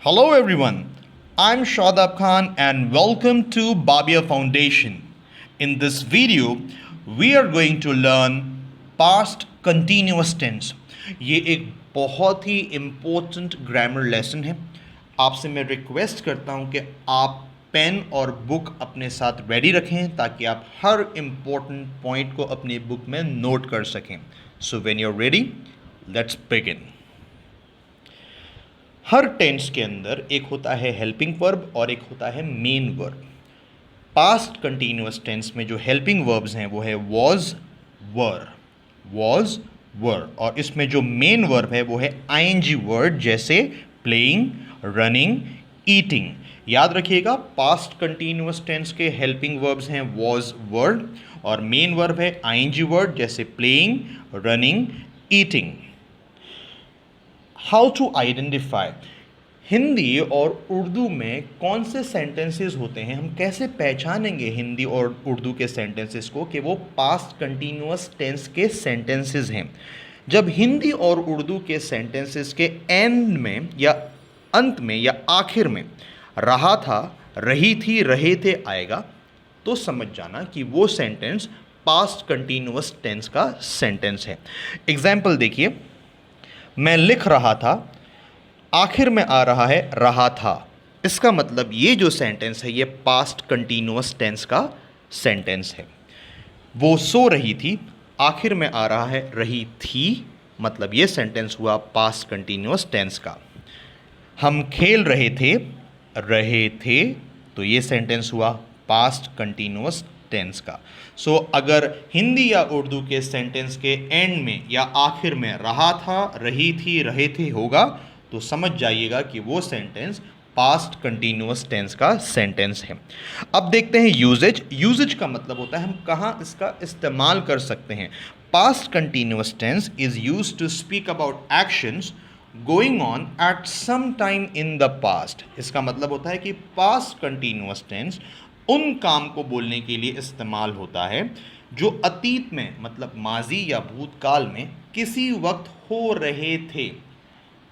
Hello everyone, I'm Shadab Khan and welcome to Babia Foundation. In this video, we are going to learn past continuous tense. ये एक बहुत ही important grammar lesson है। आपसे मैं request करता हूँ कि आप पेन और बुक अपने साथ रेडी रखें ताकि आप हर इम्पोर्टेंट पॉइंट को अपनी बुक में नोट कर सकें। So when you are ready, let's begin. हर टेंस के अंदर एक होता है हेल्पिंग वर्ब और एक होता है main verb. Past continuous tense में जो हेल्पिंग वर्ब्स हैं वो है वॉज, वर, और इसमें जो मेन वर्ब है वो है आईएनजी वर्ड, जैसे प्लेइंग, रनिंग, ईटिंग। याद रखिएगा, पास्ट कंटिन्यूअस टेंस के हेल्पिंग वर्ब्स हैं वॉज, वर, और मेन वर्ब है आईएनजी वर्ड, जैसे playing, running, eating. How to identify, Hindi और उर्दू में कौन से सेंटेंसेस होते हैं, हम कैसे पहचानेंगे हिंदी और उर्दू के सेंटेंसेस को कि वो पास्ट कंटिन्यूअस टेंस के सेंटेंसेस हैं। जब हिंदी और उर्दू के सेंटेंसेस के एंड में या अंत में या आखिर में रहा था, रही थी, रहे थे आएगा, तो समझ जाना कि वो सेंटेंस पास्ट कंटिन्यूअस टेंस का सेंटेंस है। एग्जाम्पल देखिए, मैं लिख रहा था, आखिर में आ रहा है रहा था। इसका मतलब ये जो सेंटेंस है ये पास्ट कंटिन्यूअस टेंस का सेंटेंस है। वो सो रही थी, आखिर में आ रहा है रही थी, मतलब ये सेंटेंस हुआ पास्ट कंटिन्यूअस टेंस का। हम खेल रहे थे, तो ये सेंटेंस हुआ पास्ट कंटिन्यूअस टेंस का। सो अगर हिंदी या उर्दू के सेंटेंस के एंड में या आखिर में रहा था, रही थी, रहे थे होगा, तो समझ जाइएगा कि वो सेंटेंस पास्ट कंटिन्यूअस टेंस का सेंटेंस है। अब देखते हैं यूजेज। यूजेज का मतलब होता है हम कहाँ इसका इस्तेमाल कर सकते हैं। Past continuous tense is used to speak about actions going on at some time in the past. इसका मतलब होता है कि पास्ट कंटिन्यूअस टेंस उन काम को बोलने के लिए इस्तेमाल होता है जो अतीत में, मतलब माजी या भूतकाल में किसी वक्त हो रहे थे।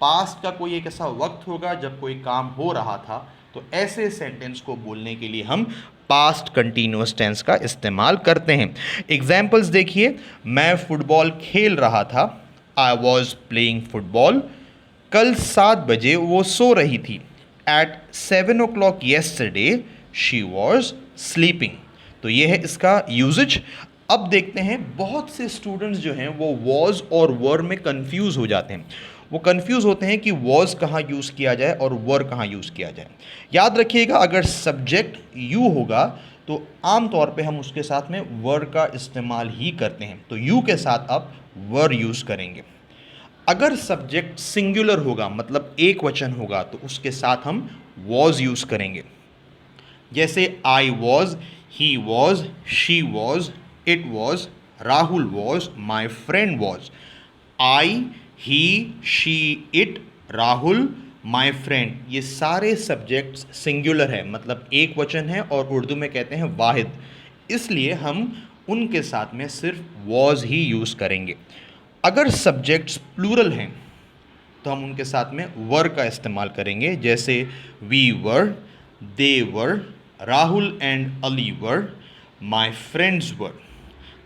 पास्ट का कोई एक ऐसा वक्त होगा जब कोई काम हो रहा था, तो ऐसे सेंटेंस को बोलने के लिए हम पास्ट कंटिन्यूअस टेंस का इस्तेमाल करते हैं। एग्जाम्पल्स देखिए, मैं फुटबॉल खेल रहा था, आई वॉज प्लेइंग फुटबॉल। कल 7 बजे वो सो रही थी, at 7 o'clock yesterday she was sleeping. तो ये है इसका यूजेज। अब देखते हैं, बहुत से स्टूडेंट्स जो हैं वो वॉज और वर में कंफ्यूज हो जाते हैं। वो कंफ्यूज होते हैं कि वॉज कहाँ यूज़ किया जाए और वर कहाँ यूज़ किया जाए। याद रखिएगा, अगर सब्जेक्ट यू होगा तो आम तौर पे हम उसके साथ में वर का इस्तेमाल ही करते हैं, तो यू के साथ आप वर यूज़ करेंगे। अगर सब्जेक्ट सिंगुलर होगा, मतलब एक वचन होगा, तो उसके साथ हम वॉज यूज़ करेंगे। जैसे I was, he was, she was, it was, Rahul was, my friend was. I, he, she, it, Rahul, my friend, ये सारे सब्जेक्ट्स सिंगुलर है, मतलब एक वचन है और उर्दू में कहते हैं वाहिद, इसलिए हम उनके साथ में सिर्फ वॉज ही यूज़ करेंगे। अगर सब्जेक्ट्स प्लूरल हैं तो हम उनके साथ में वर का इस्तेमाल करेंगे, जैसे we were, they were, Rahul and Ali were, my friends were.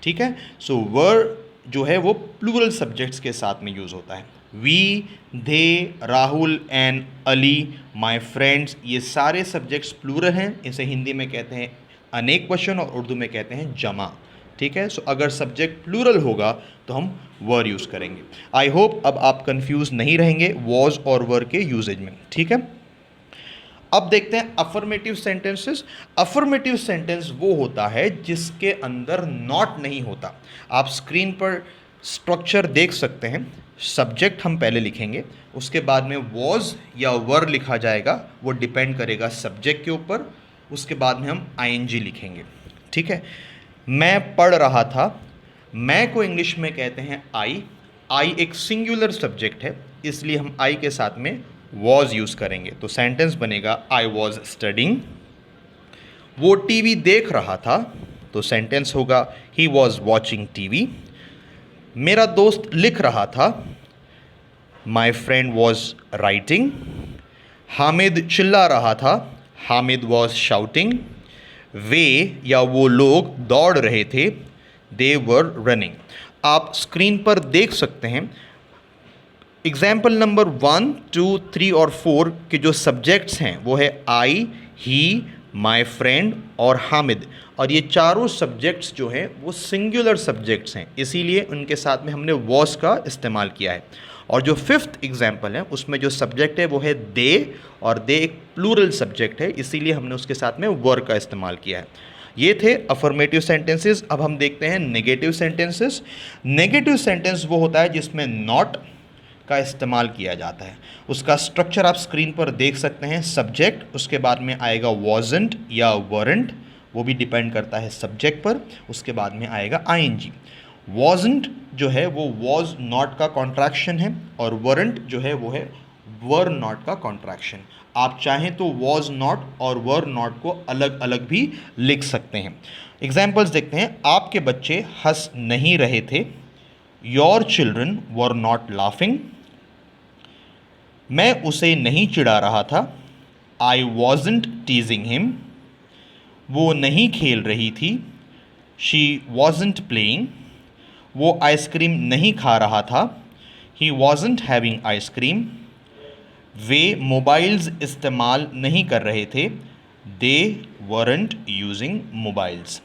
ठीक है, सो वर जो है वो प्लूरल सब्जेक्ट्स के साथ में यूज़ होता है। We, they, Rahul and Ali, my friends, ये सारे सब्जेक्ट्स प्लूरल हैं। इसे हिंदी में कहते हैं अनेक वचन और उर्दू में कहते हैं जमा। ठीक है, सो अगर सब्जेक्ट प्लूरल होगा तो हम वर यूज़ करेंगे। आई होप अब आप कंफ्यूज नहीं रहेंगे वॉज और वर के यूजेज में। ठीक है, अब देखते हैं अफर्मेटिव सेंटेंसेस। अफर्मेटिव सेंटेंस वो होता है जिसके अंदर नॉट नहीं होता। आप स्क्रीन पर स्ट्रक्चर देख सकते हैं। सब्जेक्ट हम पहले लिखेंगे, उसके बाद में वॉज या वर लिखा जाएगा, वो डिपेंड करेगा सब्जेक्ट के ऊपर। उसके बाद में हम आईएनजी लिखेंगे। ठीक है, मैं पढ़ रहा था, मैं को इंग्लिश में कहते हैं आई। आई एक सिंगुलर सब्जेक्ट है, इसलिए हम आई के साथ में वॉज यूज़ करेंगे, तो सेंटेंस बनेगा आई वॉज स्टडिंग। वो टीवी देख रहा था, तो सेंटेंस होगा ही वॉज वॉचिंग टीवी। मेरा दोस्त लिख रहा था, my friend was writing. Hamid चिल्ला रहा था, हामिद वॉज शाउटिंग। वे या वो लोग दौड़ रहे थे, दे वर रनिंग। आप स्क्रीन पर देख सकते हैं एग्जाम्पल नंबर 1, 2, 3 और 4 के जो सब्जेक्ट्स हैं वो है आई, ही, माई फ्रेंड और हामिद। और ये चारों सब्जेक्ट्स जो हैं वो सिंगुलर सब्जेक्ट्स हैं, इसीलिए उनके साथ में हमने वॉज का इस्तेमाल किया है। और जो फिफ्थ एग्जाम्पल है उसमें जो सब्जेक्ट है वो है दे, और दे एक प्लूरल सब्जेक्ट है, इसीलिए हमने उसके साथ में वर का इस्तेमाल किया है। ये थे अफर्मेटिव सेंटेंसेस। अब हम देखते हैं नेगेटिव सेंटेंसेस। नेगेटिव सेंटेंस वो होता है जिसमें नॉट का इस्तेमाल किया जाता है। उसका स्ट्रक्चर आप स्क्रीन पर देख सकते हैं। सब्जेक्ट, उसके बाद में आएगा वॉजंट या वरंट, वो भी डिपेंड करता है सब्जेक्ट पर। उसके बाद में आएगा आईएनजी। वॉजंट जो है वो वॉज नॉट का कॉन्ट्रैक्शन है, और वरंट जो है वो है वर नॉट का कॉन्ट्रैक्शन। आप चाहें तो वॉज नॉट और वर नॉट को अलग अलग भी लिख सकते हैं। एग्जाम्पल्स देखते हैं। आपके बच्चे हंस नहीं रहे थे, your children were not laughing. मैं उसे नहीं चिढ़ा रहा था, आई वॉजंट टीजिंग हिम। वो नहीं खेल रही थी, शी वॉजंट प्लेइंग। वो आइसक्रीम नहीं खा रहा था, ही वॉजंट हैविंग आइसक्रीम। वे मोबाइल्स इस्तेमाल नहीं कर रहे थे, दे वरंट यूजिंग मोबाइल्स।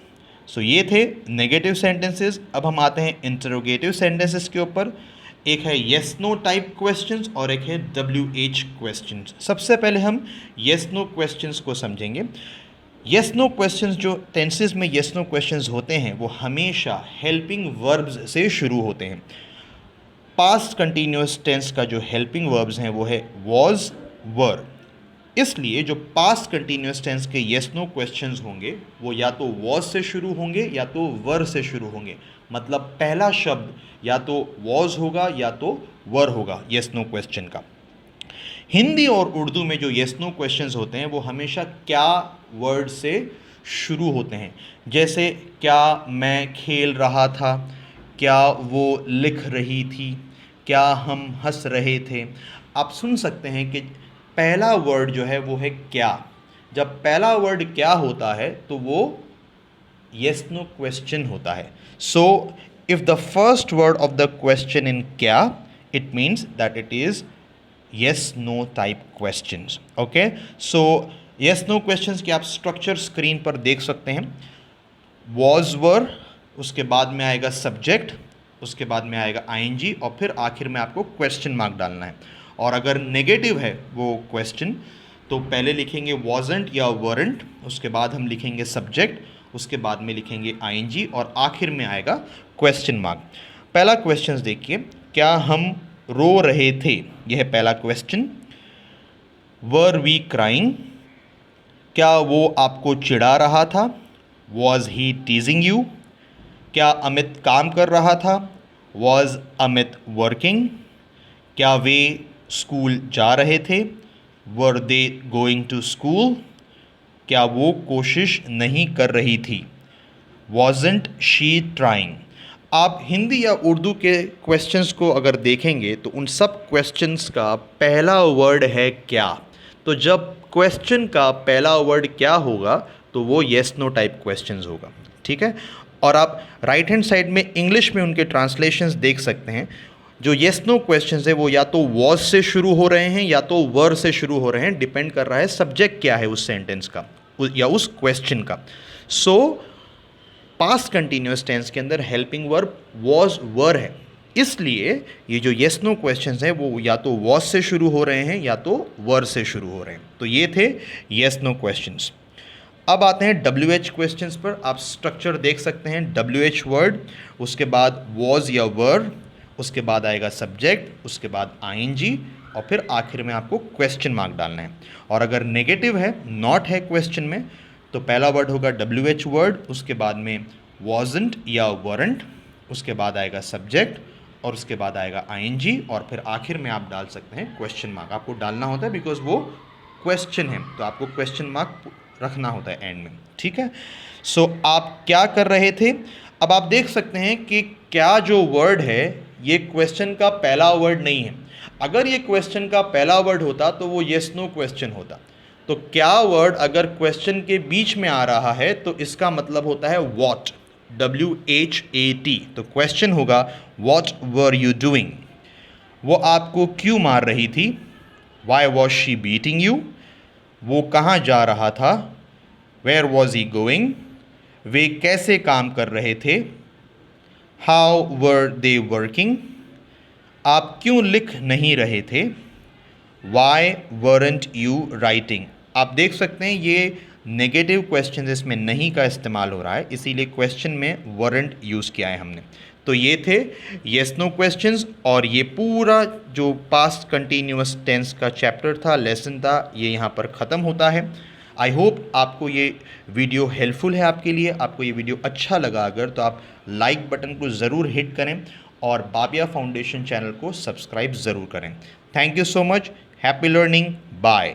सो ये थे नेगेटिव सेंटेंसेस। अब हम आते हैं इंटरोगेटिव सेंटेंसेस के ऊपर। एक है येस नो टाइप क्वेश्चंस और एक है WH क्वेश्चंस। सबसे पहले हम येस नो क्वेश्चंस को समझेंगे। येस नो क्वेश्चंस जो टेंसेस में येस नो क्वेश्चंस होते हैं वो हमेशा हेल्पिंग वर्ब्स से शुरू होते हैं। पास्ट कंटिन्यूअस टेंस का जो हेल्पिंग वर्ब्स हैं वो है वॉज, वर। इसलिए जो पास्ट कंटिन्यूअस टेंस के येस नो क्वेश्चंस होंगे वो या तो वॉज से शुरू होंगे या तो वर से शुरू होंगे। मतलब पहला शब्द या तो वॉज होगा या तो वर होगा येस नो क्वेश्चन का। हिंदी और उर्दू में जो येस नो क्वेश्चंस होते हैं वो हमेशा क्या वर्ड से शुरू होते हैं। जैसे क्या मैं खेल रहा था, क्या वो लिख रही थी, क्या हम हंस रहे थे। आप सुन सकते हैं कि पहला वर्ड जो है वो है क्या। जब पहला वर्ड क्या होता है तो वो yes no question होता है। So if the first word of the question in क्या, it means that it is yes no type questions. Okay, so yes no questions की आप स्ट्रक्चर स्क्रीन पर देख सकते हैं। was were, उसके बाद में आएगा सब्जेक्ट, उसके बाद में आएगा ing और फिर आखिर में आपको क्वेश्चन मार्क डालना है। और अगर नेगेटिव है वो क्वेश्चन तो पहले लिखेंगे wasn't या weren't, उसके बाद हम लिखेंगे सब्जेक्ट, उसके बाद में लिखेंगे ing और आखिर में आएगा क्वेश्चन मार्क। पहला क्वेश्चन देखिए, क्या हम रो रहे थे, यह है पहला क्वेश्चन। वर वी क्राइंग, क्या वो आपको चिढ़ा रहा था, वॉज ही टीजिंग यू। क्या अमित काम कर रहा था, वॉज अमित वर्किंग। क्या वे स्कूल जा रहे थे, वर दे गोइंग टू स्कूल। क्या वो कोशिश नहीं कर रही थी, वॉजंट शी ट्राइंग। आप हिंदी या उर्दू के क्वेश्चंस को अगर देखेंगे तो उन सब क्वेश्चंस का पहला वर्ड है क्या। तो जब क्वेश्चन का पहला वर्ड क्या होगा तो वो येस नो टाइप क्वेश्चंस होगा, ठीक है। और आप राइट हैंड साइड में इंग्लिश में उनके ट्रांसलेशंस देख सकते हैं। जो येस नो क्वेश्चंस है वो या तो वॉज से शुरू हो रहे हैं या तो वर से शुरू हो रहे हैं, डिपेंड कर रहा है सब्जेक्ट क्या है उस सेंटेंस का या उस क्वेश्चन का। सो पास्ट कंटिन्यूअस टेंस के अंदर हेल्पिंग वर्ब वॉज वर है, इसलिए ये जो येस नो क्वेश्चंस हैं वो या तो वॉज से शुरू हो रहे हैं या तो वर से शुरू हो रहे हैं। तो ये थे येस नो क्वेश्चंस। अब आते हैं WH क्वेश्चंस पर। आप स्ट्रक्चर देख सकते हैं, WH वर्ड, उसके बाद वॉज या वर, उसके बाद आएगा सब्जेक्ट, उसके बाद ing और फिर आखिर में आपको क्वेश्चन मार्क डालना है। और अगर नेगेटिव है, नॉट है क्वेश्चन में, तो पहला वर्ड होगा WH वर्ड, उसके बाद में wasn't या weren't, उसके बाद आएगा सब्जेक्ट और उसके बाद आएगा ing और फिर आखिर में आप डाल सकते हैं क्वेश्चन मार्क। आपको डालना होता है बिकॉज वो क्वेश्चन है, तो आपको क्वेश्चन मार्क रखना होता है एंड में, ठीक है। सो आप क्या कर रहे थे। अब आप देख सकते हैं कि क्या जो वर्ड है ये क्वेश्चन का पहला वर्ड नहीं है। अगर ये क्वेश्चन का पहला वर्ड होता तो वो येस नो क्वेश्चन होता। तो क्या वर्ड अगर क्वेश्चन के बीच में आ रहा है तो इसका मतलब होता है वॉट, WHAT। तो क्वेश्चन होगा वॉट वर यू डूइंग, वो आपको क्यों मार रही थी, why was she beating you, वो कहाँ जा रहा था, वेयर वॉज ही गोइंग, वे कैसे काम कर रहे थे, हाउ वर दे वर्किंग, आप क्यों लिख नहीं रहे थे, वाई वरंट यू राइटिंग। आप देख सकते हैं ये नेगेटिव क्वेश्चन, इसमें नहीं का इस्तेमाल हो रहा है, इसीलिए क्वेश्चन में वरंट यूज़ किया है हमने। तो ये थे येस नो क्वेश्चंस, और ये पूरा जो पास्ट कंटिन्यूअस टेंस का चैप्टर था, लेसन था, ये यहाँ पर ख़त्म होता है। आई होप आपको ये वीडियो हेल्पफुल है आपके लिए। आपको ये वीडियो अच्छा लगा अगर, तो आप लाइक बटन को ज़रूर हिट करें और बाबिया फाउंडेशन चैनल को सब्सक्राइब ज़रूर करें। Thank you so much, happy learning, bye.